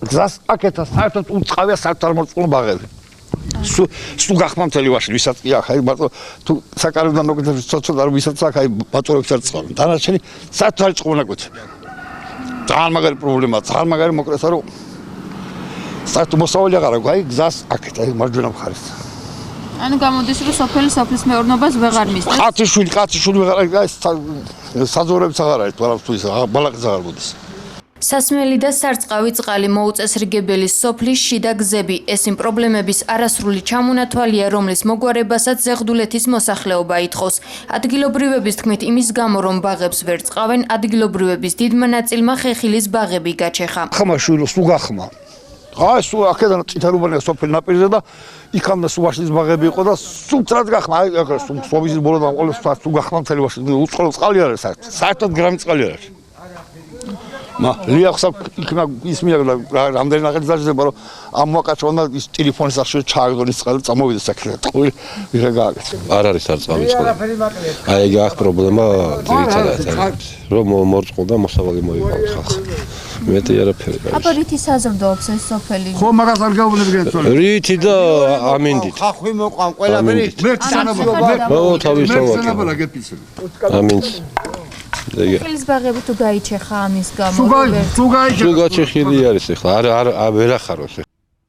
გზას აკეთა საერთოდ უწყავია საერთო ბაღები. სულ გახმამთელი ვაში, ვისაც კი აქ, აი მარტო თუ საკარებიდან მოკეთებს ცოტა რომ ვისაც აქ, აი ბატონებს არ წყავენ. დანარჩენი საერთოდ არ წყობა ნაკვეთები. ძალიან მაგარი პრობლემაა, ძალიან მაგარი მოკრესა რომ საერთოდ მოსავალი აღარ აქვს, აი გზას აკეთა, აი მარჯვენა მხარეს. ანუ გამოდის რომ სოფელი სოფლის მეურნეობას ვეღარ მისდევს. კაცი შული ვეღარ არის, საძოვრებიც აღარ არის, თვალავს თუ ის ბალაკიც აღარ მოდის. სასმელი და სარწყავი წყალი მოუწესრიგებელი სოფლის შიდა გზები. ეს იმ პრობლემების არასრული ჩამონათვალია, რომლის მოგვარებასაც ზეღდულეთის მოსახლეობა ითხოვს. ადგილობრივების თქმით, იმის გამო, რომ ბაღებს ვერ წყავენ, ადგილობრივების დიდმა ნაწილმა ხეხილის ბაღები გაჩეხა. ხმა შვილო, სულ გახმა. აი სულ აქედან წითელუბანია სოფელი ნაპირზე და იქამდე სულ ვაშლის ბაღები იყო და სულ წრად გახმა. აი აქ სვობიზის ბოლოდან ყოველს სულ გახმა მთელი ვაში. უწყლო წყალი არის საერთოდ გრამი წყალი არის. ლიახსა იქნა ის მიაგდა რამდენი ნახეთ დაჟდება რომ ამ მოკაჭო და ის ტელეფონის ახშე ჩააგდონის წყალი წამოვიდა საქმე ტყუილი ვიღა გააკეთა არ არის სარწყავი წყალი აი ეგ აქ პრობლემა ძირითადად რომ მორწყო და მოსავალი მოიყვანოს ხალხს მეტი არაფერი აბა რითი საზრდოობს ეს სოფელი ხო მაგას არ გავუნებგენ თორე რითი და ამინდით ხახვი მოყვან ყველაფერი ო თავისთავად ამინდს ხეხილის ბაღები თუ გაიჩეხა ამის გამო სულ გაჩეხილი არის ახლა არ ვერ ახაროს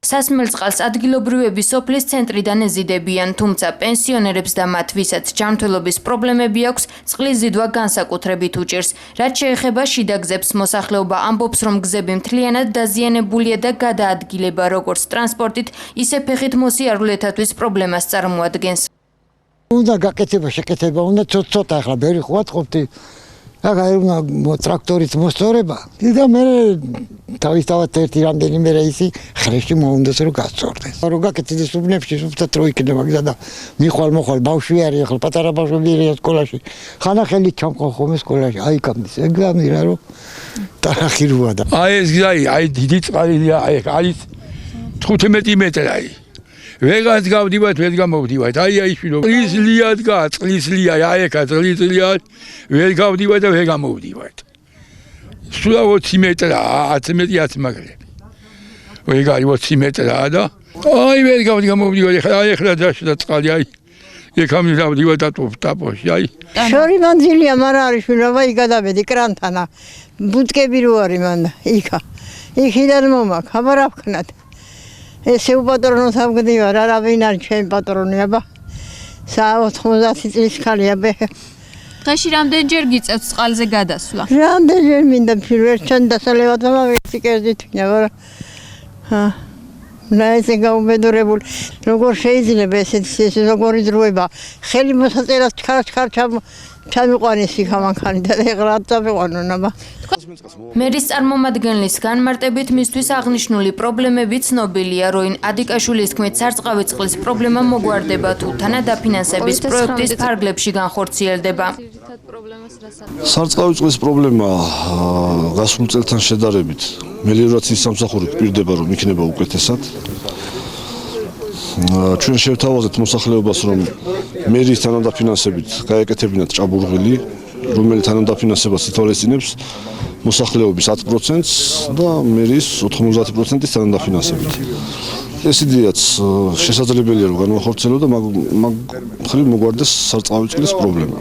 სასმელწყალს ადგილობრივები სოფლის ცენტრიდან ეზიდებიან, თუმცა პენსიონერებს და მათ ვისაც ჯანმრთელობის პრობლემები აქვს, წყლის ზიდვა განსაკუთრებით უჭირს. რაც შეეხება შიდა გზებს, მოსახლეობა ამბობს, რომ გზები მთლიანად დაზიანებულია და გადაადგილება როგორც ტრანსპორტით, ისე ფეხით მოსიარულეთათვის პრობლემას წარმოადგენს. უნდა გაკეთება, შეკეთება, უნდა ცოტა ახლა ბერი ხვათ ყოფთი. აგარ უნდა ტრაქტორით მოსწორება. და მე თავისთავად ერთი რამდენიმე რეისი ხრეში მოუნდას რომ გასწორდეს. რომ გაკეთდეს უბნებში, უბრალოდ რო იქნება გზა და მიხვალ ბავშვი არის, ახლა პატარა ბავშვები არიან სკოლაში. ხანახელი ჩამყო ხოლმე სკოლაში. აი კამდის ეგამი რა რომ ტარახი როა და. აი ეს გზა, აი დიდი წყალია, აი არის 15 მეტრი. ვეგანს გავდივართ, ვერ გამოვდივართ. აი შვილო. წლისლია დგა, წლისლია, აი ეხა წლისლია. ვერ გავდივართ და ვერ გამოვდივართ. სულ 20 მეტრაა, 10 მეტრი 10 მაგრები. ვერ გაი 20 მეტრაა და აი ვერ გამოვდივართ. აი ეხლა დაშვდა წყალი, აი. ეხამი დავდივართ ტაპოში, აი. შორი მანძილია, მაგრამ არის შვილო, აი გადავედი კრანთანა. ბუტკები რო არის მან იქა. იქიდან მომაქ, აბა რა ვქნათ. ესე უპატრონო სამგდივარ, არავინ არ ჩემი პატრონი, აბა. 90 წლის ხალია ბე. დღეში რამდენჯერ გიწევთ წყალზე გადასვლა? რამდენჯერ მინდა პირველად დასალევად მომავიწყე კერძით ვინა, მაგრამ ნაიზე გაუბედურებული. როგორ შეიძლება ეს როგორი დროება? ხელი მოსაწერას ჩქარ ჩამიყვანის იქ ამანქანი და ეხლა წამიყვანონ, აბა. მერის წარმომადგენლის განმარტებით მისთვის აღნიშნული პრობლემები ცნობილია, როინ ადიკაშვილის თქმით სარწყავი წყლის პრობლემა მოგვარდება თუ თანადაფინანსების პროექტის ფარგლებში განხორციელდება. სარწყავი წყლის პრობლემა გასულ წელთან შედარებით მელიორაციის სამსახური გვპირდება რომ იქნება უკეთესად. ჩვენ შევთავაზეთ მოსახლეობას რომ მერის თანადაფინანსებით გაეკეთებინათ ჭაბურღილი, რომელიც თანადაფინანსებას ითვალისწინებს მოსახლეობის 10%-ს და მერის 90%-ის თანადაფინანსებით. ეს იდეაც შესაძლებელია რომ განვახორციელო და მაგ მხრივ მოგვარდეს სარწყავი წყლის პრობლემა.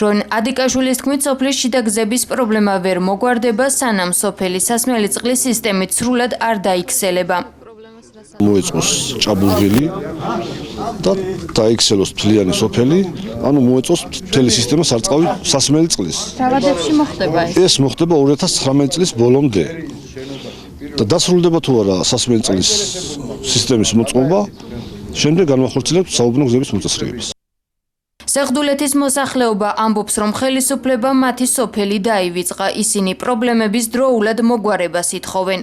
როინ ადიკაშვილის თქმით, სოფლის შიდა გზების პრობლემა ვერ მოგვარდება, სანამ სოფელი სასმელი წყლის სისტემით სრულად არ დაიქცელება. მოეწყოს ჭაბურღილი და დაიქცელოს მთლიანი სოფელი, ანუ მოეწყოს მთელი სისტემა სარწყავი სასმელი წყლის. თავადებში მოხდება ეს? ეს მოხდება 2019 წლის ბოლომდე. და დასრულდება თუ არა სასმელი წყლის სისტემის მოწყობა, შემდეგ განვახორციელებთ საუბნო გზების მოწესრიგებას. ზეღდულეთის მოსახლეობა ამბობს, რომ ხელისუფლებამ მათი სოფელი დაივიწყა, ისინი პრობლემების დროულად მოგვარებას ითხოვენ.